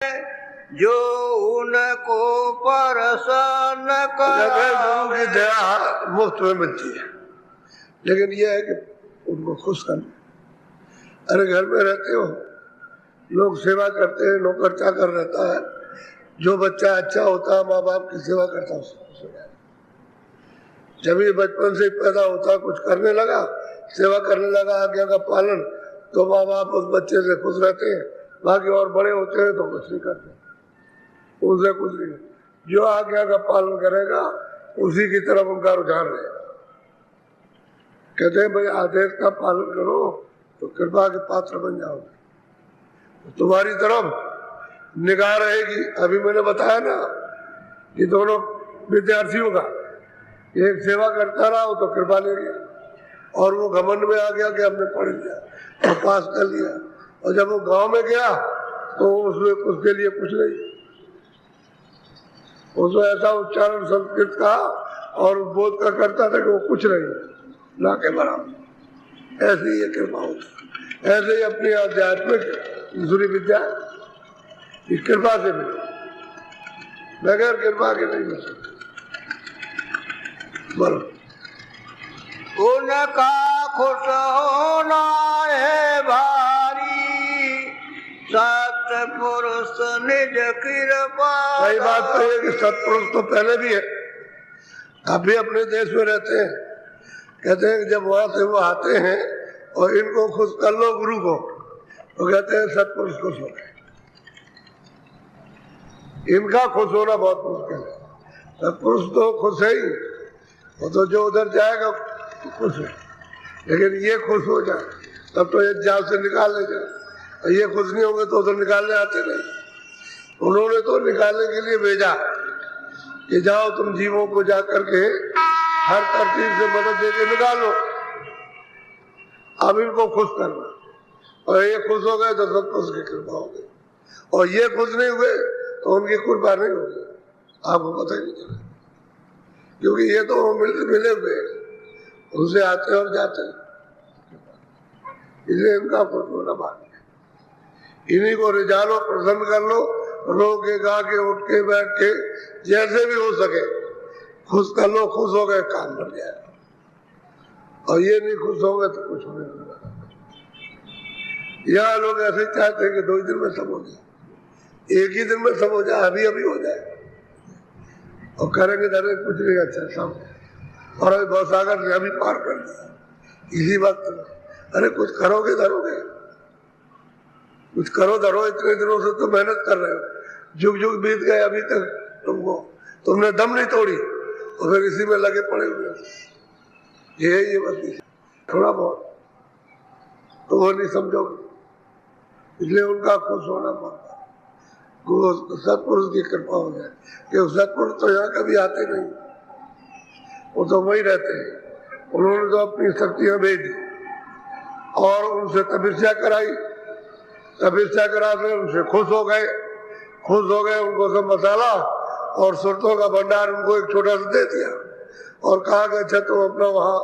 जो उनको प्रसन्न गुरु की दया मुफ्त में मिलती है, लेकिन यह है कि उनको खुश करना। अरे घर में रहते हो, लोग सेवा करते हैं, नौकर चाकर रहता है, जो बच्चा अच्छा होता है माँ बाप की सेवा करता है उसको खुश हो जाए। जब ये बचपन से पैदा होता, कुछ करने लगा, सेवा करने लगा, आज्ञा का पालन, तो माँ बाप उस बच्चे से खुश रहते हैं। बाकी और बड़े होते हैं तो कुछ नहीं करते, उनसे कुछ नहीं। जो आज्ञा का पालन करेगा उसी की तरफ उनका रुझान रहेगा। कहते हैं भाई आदेश का पालन करो तो कृपा के पात्र बन जाओगे, तो तुम्हारी तरफ निगाह रहेगी। अभी मैंने बताया ना कि दोनों विद्यार्थियों का, एक सेवा करता रहा तो कृपा ले गया, और वो घमंड में आ गया कि हमने पढ़ लिया और पास कर लिया, और जब वो गांव में गया तो उसके लिए कुछ नहीं, उसको ऐसा उच्चारण संस्कृत का और बोध का करता था कि वो कुछ नहीं, ना के बराबर। ऐसी ये कृपा होती, ऐसे ही अपनी आध्यात्मिक दूसरी विद्या इस कृपा से मिले, बगैर कृपा के नहीं मिल सकती। बोलो। उनका खुश होना है भारी, सत्पुरुष निज कृपा। सही बात तो है कि सत्पुरुष तो पहले भी है, अभी अपने देश में रहते हैं। कहते हैं कि जब वहां से वो आते हैं और इनको खुश कर लो गुरु को, तो कहते हैं सत्पुरुष खुश हो गए। इनका खुश होना बहुत मुश्किल है, सत्पुरुष तो खुश है ही, वो तो जो उधर जाएगा तो खुश है, लेकिन ये खुश हो जाए तब तो ये जाल से निकाल ले जाए। ये खुश नहीं होंगे तो उधर निकालने आते नहीं। उन्होंने तो निकालने के लिए भेजा कि जाओ तुम जीवों को जा करके हर तरतीब से मदद देके निकालो, अब इनको खुश करना। और ये खुश हो गए तो सब उसकी कृपा हो गई, और ये खुश नहीं हुए तो उनकी कृपा नहीं होगी, आपको पता ही नहीं चला, क्योंकि ये तो मिले हुए उनसे आते और जाते, इसलिए इनका खुश होना बात है। इन्हीं को रिझालो, प्रसन्न कर लो, रो के गा के उठ के बैठ के जैसे भी हो सके खुश कर लो, खुश हो गए काम बन जाएगा। और ये नहीं खुश हो गए तो कुछ होने लगा। यहाँ लोग ऐसे चाहते हैं कि 2 दिन में सब हो जाए, एक ही दिन में सब हो जाए, अभी अभी हो जाए, और करेंगे धरे कुछ नहीं अच्छा सब, और अभी भवसागर से अभी पार कर दिया इसी वक्त। अरे कुछ करोगे धरोगे, कुछ करो धरो, इतने दिनों से तो मेहनत कर रहे हो, जुग जुग बीत गए, अभी तक तुमने दम नहीं तोड़ी, और फिर इसी में लगे पड़े हुए। ये बात थोड़ा बहुत तो वो नहीं समझोगे, इसलिए उनका खुश होना पड़ता है। सत्पुरुष की कृपा हो जाए कि सत्पुरुष तो यहाँ कभी आते नहीं, वो तो वही रहते हैं। उन्होंने तो अपनी शक्तियां भेज दी और उनसे तपस्या कराई, तपस्या करा के उनसे खुश हो गए, उनको सब मसाला और सुरतों का भंडार उनको एक छोटा सा दे दिया और कहा कि अच्छा तुम अपना वहाँ